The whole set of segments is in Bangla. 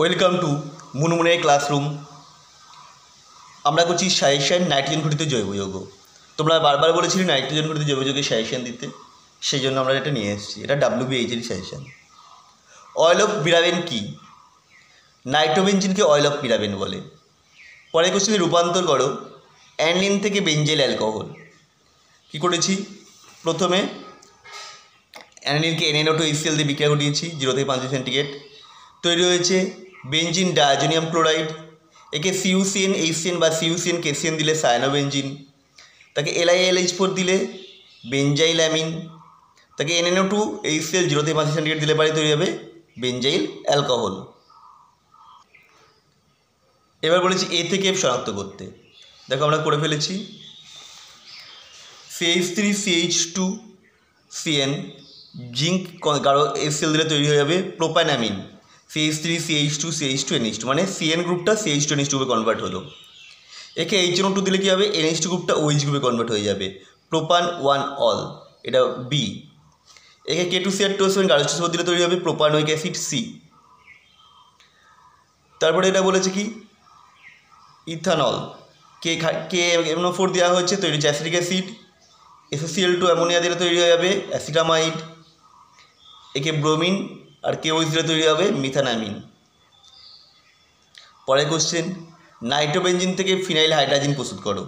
Welcome to মুনমুনের classroom. আমরা করছি সাজেশন নাইট্রোজেন ঘটিত জৈব যৌগ। তোমরা বারবার বলেছিলে নাইট্রোজেন ঘটিত জৈব যৌগের সাজেশন দিতে, সেই জন্য আমরা এটা নিয়ে এসেছি। এটা WBH-এর সাজেশন। অয়েল অফ পিরাবেন কি? নাইট্রোবেনজিনকে অয়েল অফ পিরাবেন বলে। পরে কোশ্চেনে রূপান্তর করো অ্যানিলিন থেকে বেঞ্জাইল অ্যালকোহল। কী করেছি? প্রথমে অ্যানিলিনকে NaO2HCl দিয়ে বিক্রিয়া ঘটিয়েছি 0 থেকে 5 সেন্টিগ্রেড। তৈরি হয়েছে বেঞ্জিন ডায়াজোনিয়াম ক্লোরাইড। একে CuCN HCN বা CuCN KCN দিলে সায়ানোবেঞ্জিন। তাকে LiLH4 দিলে বেঞ্জাইল অ্যামিন। তাকে NaO2HCl 0 থেকে 5 সেন্টিগ্রেড দিলে পারে তৈরি হবে বেঞ্জাইল অ্যালকোহল। এবার বলেছি A থেকে F শনাক্ত করতে। দেখো আমরা করে ফেলেছি। CH3CH2CN জিঙ্ক কারো HCl দিলে তৈরি হয়ে যাবে প্রোপানামিন। CH3CH2CH2NH2 মানে CN গ্রুপটা CH2NH2 গ্রুপে কনভার্ট হলো। একে HNO2 দিলে কী হবে? NH2 গ্রুপটা OH গ্রুপে কনভার্ট হয়ে যাবে, প্রোপান 1 অল, এটা B। একে K2CR2SO গার্হস্থ্য দিলে তৈরি হবে প্রোপানোয়িক অ্যাসিড C। তারপরে এটা বলেছে কি ইথানল, KMNO4 দেওয়া হয়েছে, তৈরি হচ্ছে অ্যাসিটিক অ্যাসিড। SOCl2 অ্যামোনিয়া দিলে তৈরি হয়ে যাবে অ্যাসিটামাইড। একে ব্রোমিন আর KOH দিলে তৈরি হবে মিথানামিন। পরের কোশ্চেন, নাইট্রোবেনজিন থেকে ফিনাইল হাইড্রোজেন প্রস্তুত করো।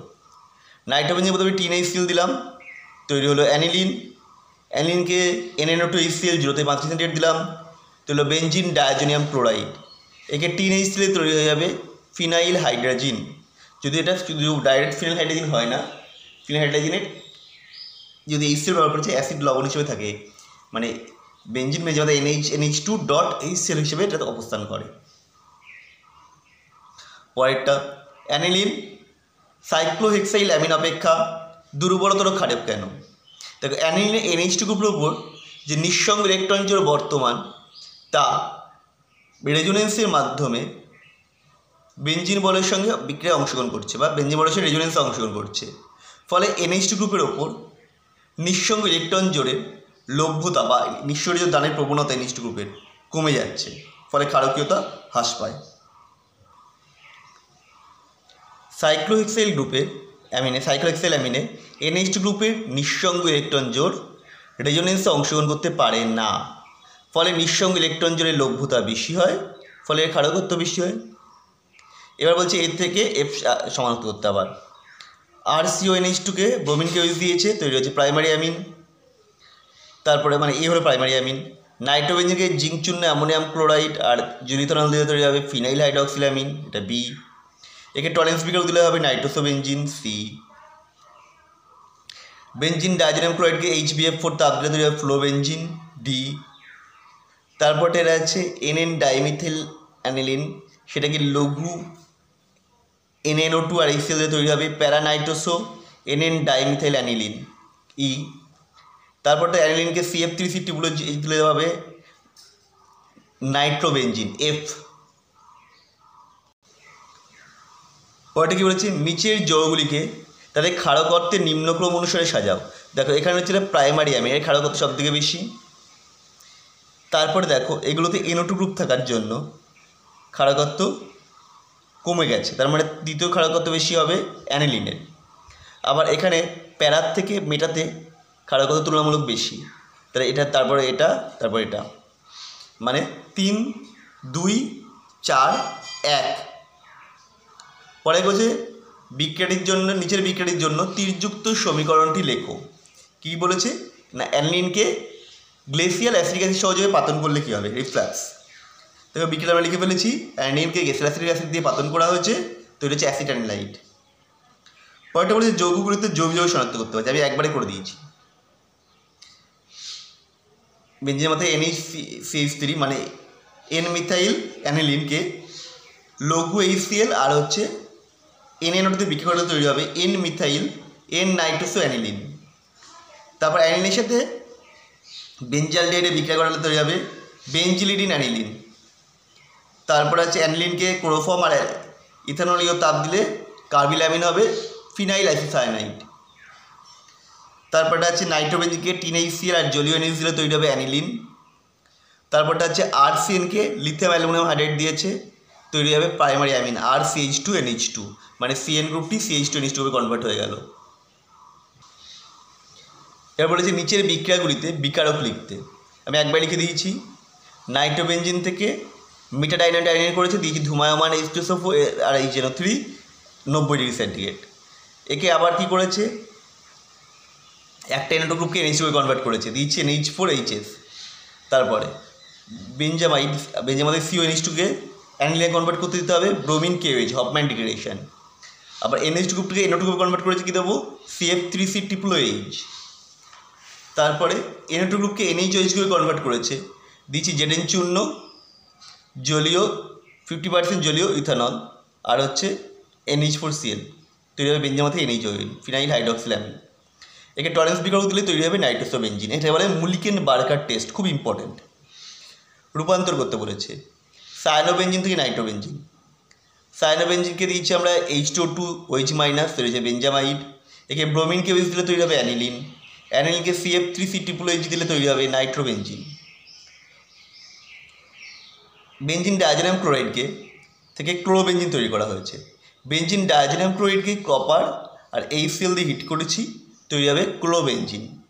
নাইট্রোবেনজিন প্রথমে TnHCl দিলাম, তৈরি হলো অ্যানিলিন। অ্যানিলিনকে NaO2HCl 0 থেকে 5 সেন্টিগ্রেড দিলাম, তৈরি হলো বেঞ্জিন ডায়াজোনিয়াম ক্লোরাইড। একে TnHCl তৈরি হয়ে যাবে ফিনাইল হাইড্রোজেন। যদি এটা শুধু ডাইরেক্ট ফিনাইল হাইড্রোজেন হয় না, ফিনাইল হাইড্রোজেনের যদি HCl ব্যবহার করেছে অ্যাসিড লবণ হিসেবে থাকে, মানে বেঞ্জিন মেঝে আমাদের NH2.HCl হিসেবে এটাতে অবস্থান করে। পরেরটা, অ্যানিলিন সাইক্লোহেক্সাইল অ্যামিন অপেক্ষা দুর্বলতর খারাপ কেন? দেখো অ্যানিলিনের NH2 গ্রুপের উপর যে নিঃসঙ্গ ইলেকট্রন জোড় বর্তমান, তা রেজোনেন্সের মাধ্যমে বেঞ্জিন বলের সঙ্গে বিক্রিয়ায় অংশগ্রহণ করছে বা বেঞ্জিন বলের সঙ্গে রেজোনেন্সে অংশগ্রহণ করছে। ফলে NH2 গ্রুপের ওপর নিঃসঙ্গ ইলেকট্রন জোড়ের লভ্যতা বা নিঃসরিত দানের প্রবণতা NH2 গ্রুপের কমে যাচ্ছে, ফলে ক্ষারকীয়তা হ্রাস পায়। সাইক্লোহেক্সাইল অ্যামিনে NH2 গ্রুপের নিঃসঙ্গ ইলেকট্রন জোড় রেজোনেন্সে অংশগ্রহণ করতে পারে না, ফলে নিঃসঙ্গ ইলেকট্রন জোড়ের লভ্যতা বেশি হয়, ফলে এর ক্ষারকত্ব বেশি হয়। এবার বলছে এর থেকে F শনাক্ত করতে। আবার RCONH2কে ব্রোমিনকে OH দিয়েছে, তৈরি হচ্ছে প্রাইমারি অ্যামিন। তারপরে মানে এ হলো প্রাইমারি অ্যামিন। নাইট্রোবেনজিনকে জিঙ্ক চূর্ণ অ্যামোনিয়াম ক্লোরাইড আর ইথানল দিয়ে তৈরি হবে ফিনাইল হাইড্রক্সিল অ্যামিন, এটা B। একে টলেন্স বিক্রিয়া দিলে হবে নাইট্রোসোবেনজিন C। বেঞ্জিন ডায়াজোনিয়াম ক্লোরাইডকে HBF4 তাপ দিলে তৈরি হবে ফ্লোবেনজিন D। তারপরে এটা আছে NN ডাইমিথিল অ্যানিলিন, সেটাকে লঘু NaNO2 আর HCl দিয়ে তৈরি হবে প্যারানাইট্রোসো NN ডাইমিথাইল অ্যানিলিন E। তারপরটা অ্যানিলিনকে CF3C2 দিলে হবে নাইট্রোবেনজিন F। পরেরটা কী বলেছি? নিচের যৌগগুলিকে তাদের ক্ষারকত্বের নিম্নক্রম অনুসারে সাজাও। দেখো এখানে হচ্ছে প্রাইমারি অ্যামিন, এর ক্ষারকত্ব সব থেকে বেশি। তারপরে দেখো এগুলোতে NO2 গ্রুপ থাকার জন্য ক্ষারকত্ব কমে গেছে, তার মানে দ্বিতীয় ক্ষারকত্ব বেশি হবে অ্যানিলিনের। আবার এখানে প্যারার থেকে মেটাতে ক্ষারকত্ব তুলনামূলক বেশি, তাহলে এটা তারপরে এটা তারপরে এটা, মানে 3, 2, 4, 1। পরে বলছে বিক্রিয়াটির জন্য নিচের বিক্রিয়াটির জন্য তীরযুক্ত সমীকরণটি লেখো। কী বলেছে না, অ্যানিলিনকে গ্লেসিয়াল অ্যাসিটিক অ্যাসিড সহযোগে পাতন করলে কী হবে? রিফ্লাক্স। দেখো বিক্রিয়া আমরা লিখে ফেলেছি, অ্যানিলিনকে গ্লেসিয়াল অ্যাসিটিক অ্যাসিড দিয়ে পাতন করা হয়েছে, তৈরি হচ্ছে অ্যাসিটানিলাইট। পরেরটা বলেছে যৌগগুলিতে জৈব যৌগ শনাক্ত করতে হবে, আমি একবারে করে দিয়েছি। বেঞ্জিনের মাথায় NHCH3 মানে N-মিথাইল অ্যানিলিনকে লঘু HCl আর হচ্ছে NaNO2 বিক্রিয়া করলে তৈরি হবে N-মিথাইল N-নাইট্রোসো অ্যানিলিন। তারপর অ্যানিলিনের সাথে বেঞ্জালডেহাইডে বিক্রিয়া করালে তৈরি হবে বেঞ্জিলিডিন অ্যানিলিন। তারপর আছে অ্যানিলিনকে ক্লোরোফর্ম আর ইথানলীয় তাপ দিলে কার্বিল হবে ফিনাইল আইসোসায়ানাইড। তারপরটা আছে নাইট্রোবেনজিনকে TnHCl আর জলীয় NH দিলে তৈরি হবে অ্যানিলিন। তারপরটা হচ্ছে RCN-কে লিথিয়াম অ্যালুমিনিয়াম হাইড্রাইড দিয়েছে, তৈরি হবে প্রাইমারি অ্যামিন RCH2NH2, মানে CN গ্রুপটি CH2NH2 কনভার্ট হয়ে গেল। এবার বলেছে নিচের বিক্রিয়াগুলিতে বিকারক লিখতে। আমি একবার লিখে দিয়েছি, নাইট্রোবেনজিন থেকে মেটাডাইনাইট আয়ন করেছে, দিয়েছি ধূমায়মান H2SO4 আর HNO3 90°C। একে আবার কি করেছে, একটা NO2 গ্রুপকে NH2 কনভার্ট করেছে, দিয়েছি NH4HS। তারপরে বেঞ্জামাইড CONH2-কে অ্যানিলিনে কনভার্ট করতে দিতে হবে ব্রোমিন KOH, হফম্যান ডিগ্রেডেশন। আবার NH2 গ্রুপটিকে NO2 কনভার্ট করেছে, কী দেবো, CF3C=OH। তারপরে NO2 গ্রুপকে NaOH কনভার্ট করেছে, দিচ্ছি জেডেন চূর্ণ, জলীয় 50% জলীয় ইথানল, আর হচ্ছে NH4Cl, তৈরি হবে বেঞ্জামাতে NaOH, ফিনাইল হাইড্রক্সিলামিন। একে টরেন্স বিকারক দিলে তৈরি হবে নাইট্রোসোবেনজিন। এটা বলে মুলিকেন বার্কার টেস্ট, খুব ইম্পর্টেন্ট। রূপান্তর করতে বলেছে সায়ানোবেনজিন থেকে নাইট্রোবেনজিন। সায়ানোবেনজিনকে দিচ্ছি আমরা H2O2OH- তৈরি হচ্ছে বেঞ্জামাইড। একে ব্রোমিন KOH দিলে তৈরি হবে অ্যানিলিন। অ্যানিলিনকে CF3C=OH দিলে তৈরি হবে নাইট্রোবেনজিন। বেনজিন ডায়াজোনিয়াম ক্লোরাইডকে থেকে ক্লোরোবেনজিন তৈরি করা হয়েছে। বেনজিন ডায়াজোনিয়াম ক্লোরাইডকে কপার আর HCl দিয়ে হিট করেছি, তৈরি হবে ক্লোরোবেনজিন।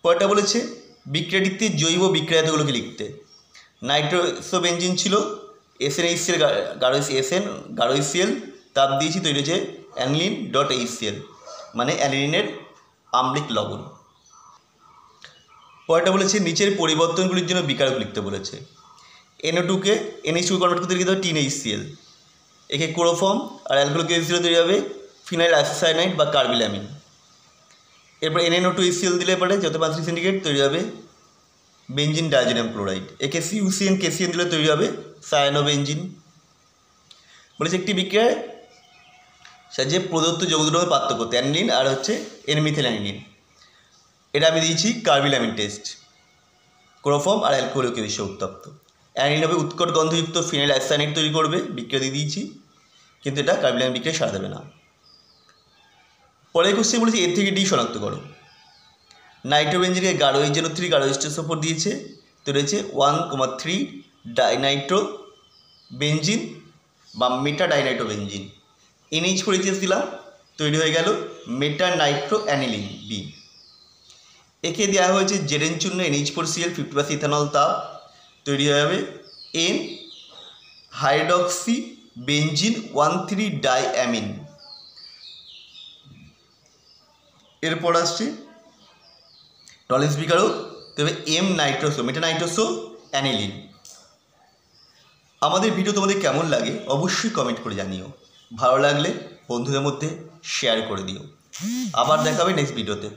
পরেরটা বলেছে বিক্রিয়াটিতে জৈব বিক্রিয়াগুলোকে লিখতে। নাইট্রোসোবেনজিন ছিল SnHCl গাঢ় HCl, তাপ দিয়েছি, তৈরি হয়েছে অ্যানিলিন .HCl, মানে অ্যানিলিনের আম্লিক লবণ। পরেরটা বলেছে নিচের পরিবর্তনগুলির জন্য বিকারক লিখতে বলেছে। NO2-কে NH2 কনভার্ট করতে লিখতে হবে TnHCl। একে ক্লোরোফর্ম আর অ্যালকোহলিক অ্যাসিড দিলে তৈরি হবে ফিনাইল আইসোসায়ানাইড বা কার্বিলামিন। এরপর NaNO2HCl দিলে পরে যত 5°C তৈরি হবে বেনজিন ডায়াজোনিয়াম ক্লোরাইড। একে CuCN-KCN দিলে তৈরি হবে সায়ানোবেনজিন। বলেছে একটি বিক্রিয়ায় সাহায্যে প্রদত্ত যৌগ দুটোর মধ্যে পার্থক্য করতে, অ্যানিলিন আর হচ্ছে N-মিথিল অ্যানিলিন। এটা আমি দিয়েছি কার্বিলামিন টেস্ট, ক্লোরোফর্ম আর অ্যালকোহলিক অ্যাসিড উত্তপ্ত। অ্যানিলিন হবে উৎকট গন্ধযুক্ত ফিনাইল আইসোসায়ানাইড তৈরি করবে, বিক্রিয়া দিয়ে দিয়েছি, কিন্তু এটা কার্বিলামিন বিক্রিয়া সারা দেবে না। পরের কোশ্চেন বলেছি এর থেকে ডি শনাক্ত করো। নাইট্রোবেনজিনকে গাঢ় HNO3 গাঢ় H2SO4 দিয়েছে, তো রয়েছে 1,3 ডাইনাইট্রোবেনজিন বা মেটাডাইনাইট্রোবেনজিন। NH4HS দিলাম, তৈরি হয়ে গেল মেটানাইট্রো অ্যানিলিন বি। একে দেওয়া হয়েছে জেডেন চূর্ণ NH4Cl 50% ইথানল, তাপ তৈরি হয়ে যাবে N হাইড্রক্সি বেনজিন 1,3 ডাইঅ্যামিন। এরপর আসছে টলেন্স বিকারক, তবে M নাইট্রোসো মেটানাইট্রোসো অ্যানিলিন। আমাদের ভিডিও তোমাদের কেমন লাগে অবশ্যই কমেন্ট করে জানিও, ভালো লাগলে বন্ধুদের মধ্যে শেয়ার করে দিও। আবার দেখা হবে নেক্সট ভিডিওতে।